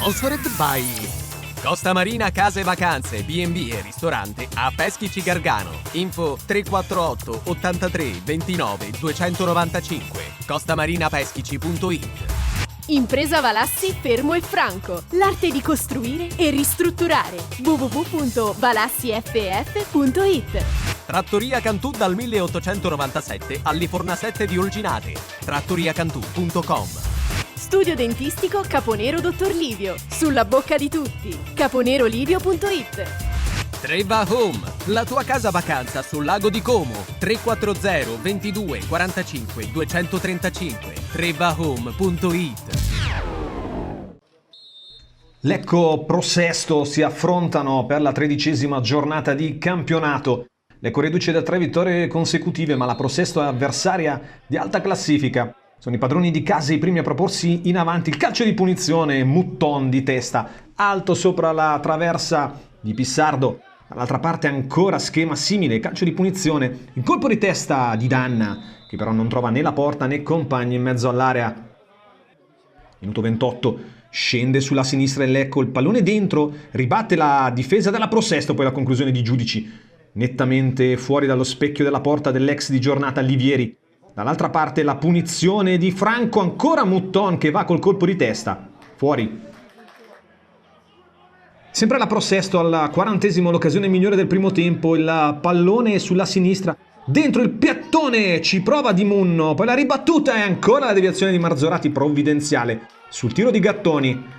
Sponsored by Costa Marina Case Vacanze, B&B e ristorante a Peschici Gargano. Info 348 83 29 295 costamarinapeschici.it. Impresa Valassi Fermo e Franco. L'arte di costruire e ristrutturare. www.valassiff.it. Trattoria Cantù dal 1897 alle Fornasette di Olginate. trattoriacantù.com. Studio dentistico Caponero Dottor Livio. Sulla bocca di tutti. caponerolivio.it. Treva Home, la tua casa vacanza sul lago di Como. 340 22 45 235 trevahome.it. Lecco Pro Sesto si affrontano per la 13ª giornata di campionato. Lecco riduce da 3 vittorie consecutive, ma la Pro Sesto è avversaria di alta classifica. Sono i padroni di casa i primi a proporsi in avanti. Il calcio di punizione, Mutton di testa, alto sopra la traversa di Pissardo. Dall'altra parte ancora schema simile, calcio di punizione. Il colpo di testa di Danna, che però non trova né la porta né compagni in mezzo all'area. Minuto 28, scende sulla sinistra il Lecco, il pallone dentro, ribatte la difesa della Pro Sesto, poi la conclusione di Giudici. Nettamente fuori dallo specchio della porta dell'ex di giornata Livieri. Dall'altra parte la punizione di Franco, ancora Mutton che va col colpo di testa. Fuori. Sempre la Pro Sesto al 40esimo, l'occasione migliore del primo tempo, il pallone sulla sinistra. Dentro il piattone, ci prova Di Munno, poi la ribattuta e ancora la deviazione di Marzorati provvidenziale. Sul tiro di Gattoni.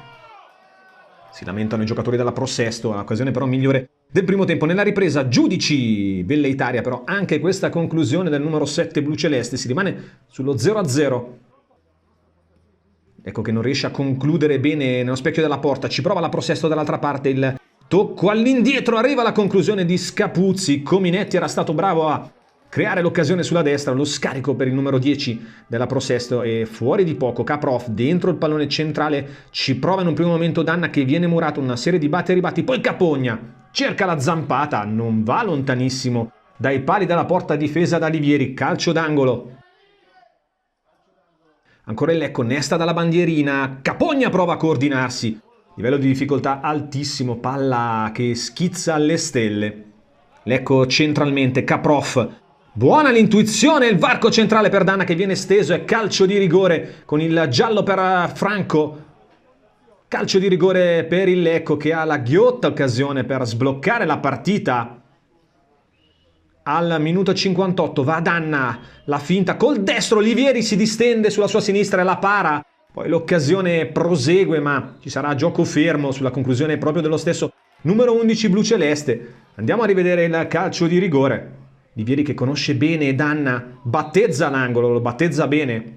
Si lamentano i giocatori della Pro Sesto, l'occasione però migliore del primo tempo. Nella ripresa Giudici, velleitaria però anche questa conclusione del numero 7 bluceleste, si rimane sullo 0-0. Ecco che non riesce a concludere bene nello specchio della porta, ci prova la Pro Sesto dall'altra parte, il tocco all'indietro, arriva la conclusione di Scapuzzi. Cominetti era stato bravo a creare l'occasione sulla destra, lo scarico per il numero 10 della Pro Sesto e fuori di poco Kaprov dentro il pallone centrale, ci prova in un primo momento Danna che viene murato, una serie di batti e ribatti, poi Capogna cerca la zampata, non va lontanissimo dai pali della porta difesa da Livieri, calcio d'angolo. Ancora il Lecco, nesta dalla bandierina, Capogna prova a coordinarsi, livello di difficoltà altissimo, palla che schizza alle stelle. Lecco centralmente, Kaprov, buona l'intuizione, il varco centrale per Danna che viene steso e calcio di rigore con il giallo per Franco. Calcio di rigore per il Lecco che ha la ghiotta occasione per sbloccare la partita. Al minuto 58 va Danna, la finta col destro, Livieri si distende sulla sua sinistra e la para. Poi l'occasione prosegue ma ci sarà gioco fermo sulla conclusione proprio dello stesso numero 11 bluceleste. Andiamo a rivedere il calcio di rigore. Livieri che conosce bene Danna, battezza l'angolo, lo battezza bene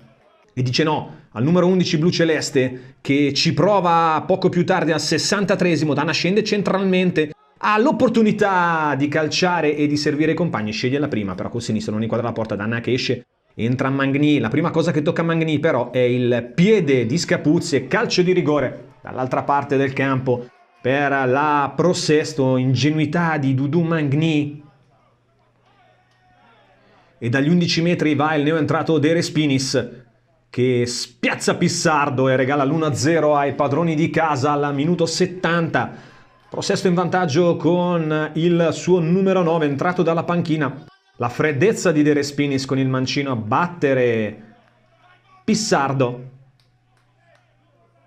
e dice no al numero 11 bluceleste che ci prova poco più tardi al 63esimo. Danna scende centralmente, ha l'opportunità di calciare e di servire i compagni, sceglie la prima, però col sinistro non inquadra la porta. Danna che esce, entra Magni, la prima cosa che tocca a Magni però è il piede di Scapuzzi e calcio di rigore dall'altra parte del campo per la Pro Sesto, ingenuità di Dudu Magni. E dagli 11 metri va il neoentrato De Respinis che spiazza Pissardo e regala l'1-0 ai padroni di casa al minuto 70. Pro Sesto in vantaggio con il suo numero 9 entrato dalla panchina. La freddezza di De Respinis con il mancino a battere Pissardo.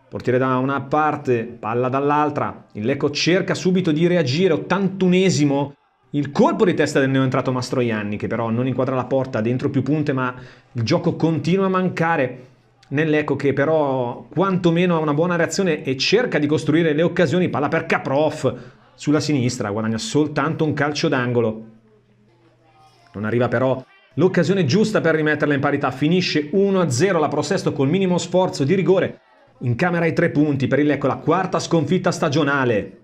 Portiere da una parte, palla dall'altra. Il Lecco cerca subito di reagire, 81esimo. Il colpo di testa del neoentrato Mastroianni che però non inquadra la porta, dentro più punte ma il gioco continua a mancare nell'Ecco che però quantomeno ha una buona reazione e cerca di costruire le occasioni. Palla per Kaprov sulla sinistra, guadagna soltanto un calcio d'angolo. Non arriva però l'occasione giusta per rimetterla in parità, finisce 1-0 la Pro Sesto col minimo sforzo di rigore. In camera i 3 punti per il Lecco, la quarta sconfitta stagionale.